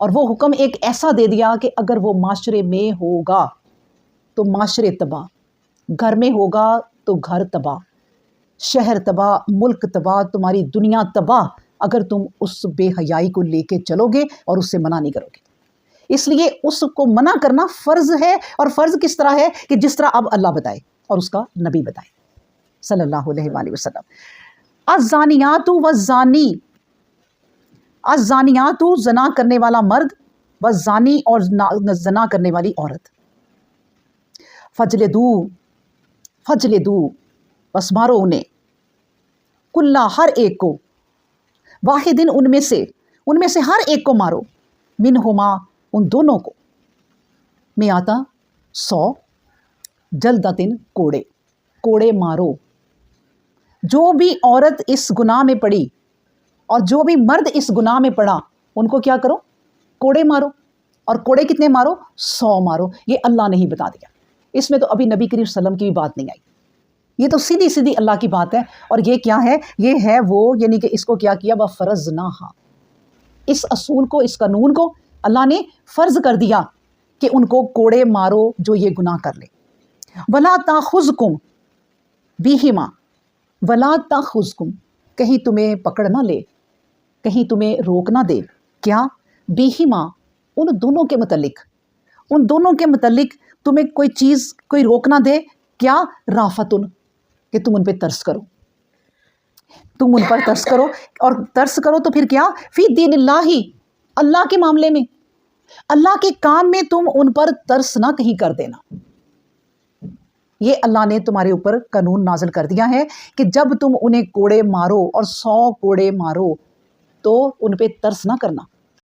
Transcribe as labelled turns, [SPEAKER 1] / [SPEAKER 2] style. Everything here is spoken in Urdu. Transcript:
[SPEAKER 1] اور وہ حکم ایک ایسا دے دیا کہ اگر وہ معاشرے میں ہوگا تو معاشرے تباہ، گھر میں ہوگا تو گھر تباہ، شہر تباہ، ملک تباہ، تمہاری دنیا تباہ، اگر تم اس بے حیائی کو لے کے چلو گے اور اس سے منع نہیں کرو گے۔ اس لیے اس کو منع کرنا فرض ہے، اور فرض کس طرح ہے کہ جس طرح اب اللہ بتائے اور اس کا نبی بتائے صلی اللہ علیہ وآلہ وسلم۔ الزانیات والزانی، الزانیات زنا کرنے والا مرد، والزانی اور زنا کرنے والی عورت، فجلدو، فجلدو بس مارو انہیں، کلا ہر ایک کو، واحدن ان میں سے ہر ایک کو مارو، منہما ان دونوں کو، میں آتا 100، جلدتن کوڑے، کوڑے مارو۔ جو بھی عورت اس گناہ میں پڑی اور جو بھی مرد اس گناہ میں پڑا ان کو کیا کرو؟ کوڑے مارو۔ اور کوڑے کتنے مارو؟ 100 مارو۔ یہ اللہ نے ہی بتا دیا، اس میں تو ابھی نبی کریم صلی اللہ علیہ وسلم کی بھی بات نہیں آئی، یہ تو سیدھی سیدھی اللہ کی بات ہے۔ اور یہ کیا ہے؟ یہ ہے وہ، یعنی کہ اس کو کیا کیا؟ وَفَرَضْنَاهَا، اس اصول کو، اس قانون کو اللہ نے فرض کر دیا کہ ان کو کوڑے مارو جو یہ گناہ کر لے۔ وَلَا تَأْخُذْكُمْ بِهِمَا، وَلَا تَأْخُذْكُمْ، کہیں تمہیں پکڑ نہ لے، کہیں تمہیں روک نہ دے، کیا؟ بِهِمَا، ان دونوں کے متعلق، ان دونوں کے متعلق تمہیں کوئی چیز، کوئی روک نہ دے، کیا؟ رافتن، کہ تم ان پہ ترس کرو، تم ان پر ترس کرو، اور ترس کرو تو پھر کیا؟ فی دین اللہ، اللہ کے معاملے میں، اللہ کے کام میں تم ان پر ترس نہ کہیں کر دینا۔ یہ اللہ نے تمہارے اوپر قانون نازل کر دیا ہے کہ جب تم انہیں کوڑے مارو اور 100 کوڑے مارو تو ان پہ ترس نہ کرنا۔